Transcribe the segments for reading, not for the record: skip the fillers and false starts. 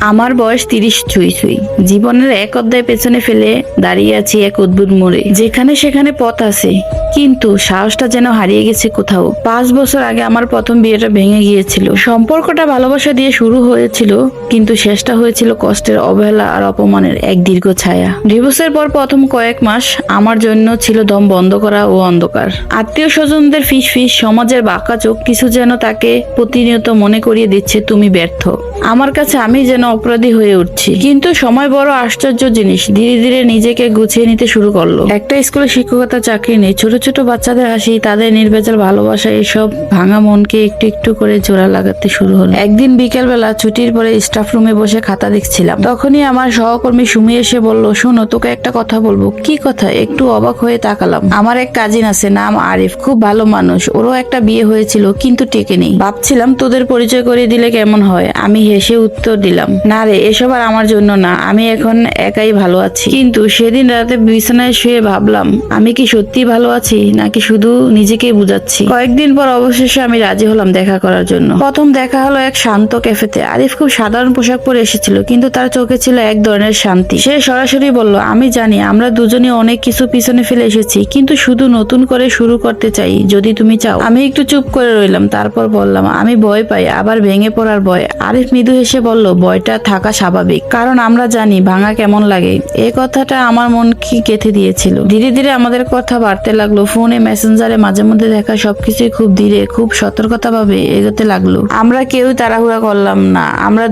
আমার বয়স 30 ছুঁই ছুঁই। জীবনের এক অধ্যায় পেছনে ফেলে দাঁড়িয়ে আছি এক অদ্ভুত মোড়ে, যেখানে সেখানে পথ আছে, কিন্তু সাহসটা যেন হারিয়ে গেছে কোথাও। 5 বছর আগে আমার প্রথম বিয়েটা ভেঙে গিয়েছিল। সম্পর্কটা ভালোবাসা দিয়ে শুরু হয়েছিল, কিন্তু শেষটা হয়েছিল কষ্টের, অবহেলা আর অপমানের এক দীর্ঘ ছায়া। ডিভোর্সের পর প্রথম কয়েক মাস আমার জন্য ছিল দম বন্ধ করা ও অন্ধকার। আত্মীয় স্বজনদের ফিস ফিস, সমাজের বাঁকা চোখ কিছু যেন তাকে প্রতিনিয়ত মনে করিয়ে দিচ্ছে তুমি ব্যর্থ। আমার কাছে আমি যেন অপরাধী হয়ে উঠছি। কিন্তু সময় বড় আশ্চর্য জিনিস, ধীরে ধীরে নিজেকে গুছিয়ে নিতে শুরু করলো। একটা স্কুলে শিক্ষকতা চাকরি নেই, ছোট ছোট বাচ্চাদের হাসি, তাদের নির্ভেজাল ভালোবাসা, এসব ভাঙা মনকে একটু একটু করে জোড়া লাগাতে শুরু হলো। একদিন বিকেলবেলা ছুটির পরে স্টাফ রুমে বসে খাতা দেখছিলাম। তখনই আমার সহকর্মী সুমি এসে বলল, শোনো, তোকে একটা কথা বলবো। কি কথা? একটু অবাক হয়ে তাকালাম। আমার এক কাজিন আছে, নাম আরিফ, খুব ভালো মানুষ। ওরও একটা বিয়ে হয়েছিল, কিন্তু টেকেনি। ভাবছিলাম তোদের পরিচয় করে দিলে কেমন হয়। আমি হেসে উত্তর দিলাম, না রে, এসব আর আমার জন্য না, আমি এখন একাই ভালো আছি। কিন্তু সেদিন রাতে বিছানায় শুয়ে ভাবলাম, আমি কি সত্যি ভালো আছি নাকি শুধু নিজেকেই বুঝাচ্ছি। কয়েকদিন পর অবশেষে আমি রাজি হলাম দেখা করার জন্য। প্রথম দেখা হলো এক শান্ত ক্যাফেতে। আরিফ খুব সাধারণ পোশাক পরে এসেছিল, কিন্তু তার চোখে ছিল এক ধরনের শান্তি। সে সরাসরি বলল, আমি জানি আমরা দুজনে অনেক কিছু পিছনে ফেলে এসেছি, কিন্তু শুধু নতুন করে শুরু করতে চাই, যদি তুমি চাও। আমি একটু চুপ করে রইলাম, তারপর বললাম, আমি ভয় পাই, আবার ভেঙে পড়ার ভয়। আরিফ মৃদু হেসে বলল, ভয়টা থাকা স্বাভাবিক, কারণ আমরা জানি ভাঙা কেমন লাগে। এই কথাটা আমার মন কি গেঁথে দিয়েছিল। ধীরে ধীরে আমাদের কথা বাড়তে লাগলো। ফোনে, মেসেঞ্জারে, মাঝে মধ্যে দেখা, সবকিছুই খুব ধীরে, খুব সতর্কতা ভাবে এগোতে লাগলো। আমরা কেউ তাড়াহুড়া করলাম না, আমরা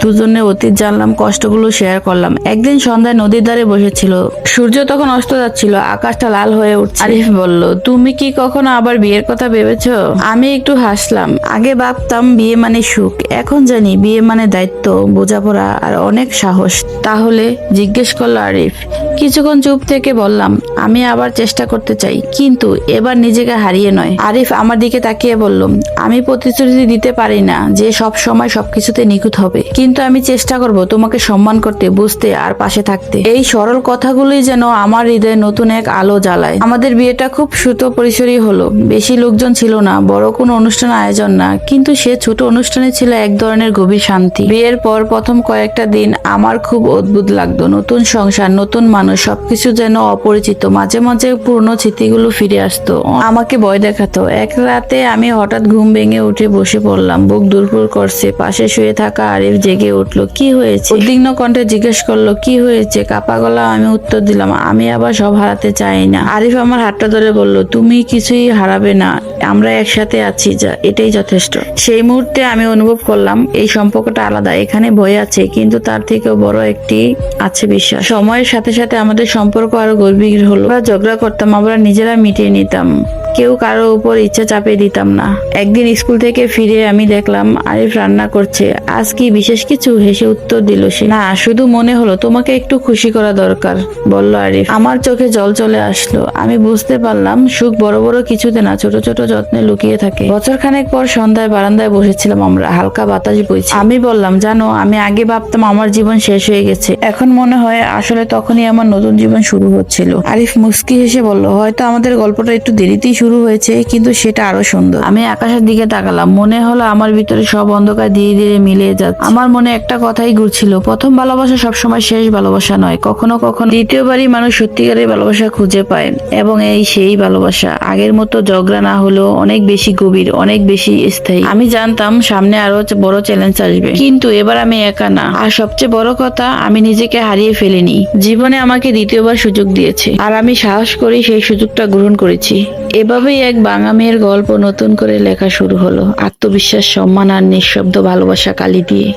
দুজনের অতীত জানলাম, কষ্টগুলো শেয়ার করলাম। একদিন সন্ধ্যায় নদীর ধারে বসেছিল, সূর্য তখন অস্ত যাচ্ছিল, আকাশটা লাল হয়ে উঠছে। আরিফ বলল, তুমি কি কখনো আবার বিয়ের কথা ভেবেছো? আমি একটু হাসলাম। আগে ভাবতাম বিয়ে মানে সুখ, এখন জানি বিয়ে মানে দায়িত্ব, বোঝাপড়া আর অনেক সাহস। তাহলে? জিজ্ঞেস করলো আরিফ। কিছুক্ষণ চুপ থেকে বললাম, আমি আবার চেষ্টা করতে চাই, কিন্তু এবার নিজেকে হারিয়ে নয়। আরিফ আমার দিকে তাকিয়ে বলল, আমি প্রতিশ্রুতি দিতে পারি না যে সব সময় সবকিছুতে নিখুঁত হবে, কিন্তু আমি চেষ্টা করব তোমাকে সম্মান করতে, বুঝতে আর পাশে থাকতে। এই সরল কথাগুলোই যেন আমার হৃদয়ে নতুন এক আলো জ্বালায়। আমাদের বিয়েটা খুব ছোট পরিসরই হলো, বেশি লোকজন ছিল না, বড় কোনো অনুষ্ঠান আয়োজন না, কিন্তু সে ছোট অনুষ্ঠানে ছিল এক ধরনের গভীর শান্তি। বিয়ের পর প্রথম কয়েকটা দিন আমার খুব অদ্ভুত লাগতো। নতুন সংসার, নতুন মানুষ, সবকিছু যেন অপরিচিত। মাঝে মাঝে পুরনো স্মৃতিগুলো ফিরে আসতো, আমাকে ভয় দেখাতো। এক রাতে আমি হঠাৎ ঘুম ভেঙে উঠে বসে পড়লাম, বুক দুরপুর করছে। পাশে শুয়ে থাকা আরিফ জেগে উঠলো। কি হয়েছে? উদ্বিগ্ন কণ্ঠে জিজ্ঞেস করলো, কি হয়েছে? কাপা গলা আমি উত্তর দিলাম, আমি আবার সব হারাতে চাই না। আরিফ আমার হাতটা ধরে বলল, তুমি কিছুই হারাবে না, আমরা একসাথে আছি, যা, এটাই যথেষ্ট। সেই মুহূর্তে আমি অনুভব করলাম এই সম্পর্কটা আলাদা। এখানে ভয় আছে, কিন্তু তার থেকেও বড় একটি আছে বিশ্বাস। সময়ের সাথে সাথে আমাদের সম্পর্ক আরো গভীর হলো। আমরা ঝগড়া করতাম, আমরা নিজেরা মিটিয়ে নিতাম, কেউ কারোর উপর ইচ্ছা চাপিয়ে দিতাম না। একদিন স্কুল থেকে ফিরে আমি দেখলাম আরিফ রান্না করছে। আজ কি বিশেষ কিছু? হেসে উত্তর দিল সে। না, শুধু মনে হলো তোমাকে একটু খুশি করা দরকার, বলল আরিফ। আমার চোখে জল চলে আসলো। আমি বুঝতে পারলাম সুখ বড় বড় কিছুতে না, ছোট ছোট যত্নে লুকিয়ে থাকে। বছর খানেক পর সন্ধ্যায় বারান্দায় বসেছিলাম আমরা, হালকা বাতাস বইছে। আমি বললাম, জানো, আমি আগে ভাবতাম আমার জীবন শেষ হয়ে গেছে, এখন মনে হয় আসলে তখনই আমার নতুন জীবন শুরু হচ্ছিল। আরিফ মুস্কি হেসে বলল, হয়তো আমাদের গল্পটা একটু দেরিতেই শুরু হয়েছে, কিন্তু সেটা আরো সুন্দর। আমি আকাশের দিকে তাকালাম, মনে হলো আমার ভিতরে সব অন্ধকার ধীরে ধীরে মিলিয়ে যাচ্ছে। আমার মনে একটা কথাই ঘুরছিল, প্রথম ভালোবাসা সবসময় শেষ ভালোবাসা নয়, কখনো কখনো দ্বিতীয়বারই মানুষ সত্যিকারের ভালোবাসা খুঁজে পায়। এবং এই সেই ভালোবাসা আগের মতো ঝগড়া না হলেও অনেক বেশি গভীর, অনেক বেশি স্থায়ী। আমি জানতাম সামনে আরো বড় চ্যালেঞ্জ আসবে, কিন্তু এবার আমি একা না। আর সবচেয়ে বড় কথা, আমি নিজেকে হারিয়ে ফেলিনি। জীবনে আমাকে দ্বিতীয়বার সুযোগ দিয়েছে, আর আমি সাহস করে সেই সুযোগটা গ্রহণ করেছি। এভাবেই এক বাঙা মেয়ের গল্প নতুন করে লেখা শুরু হলো, আত্মবিশ্বাস, সম্মান আর নিঃশব্দ ভালোবাসা কালি দিয়ে।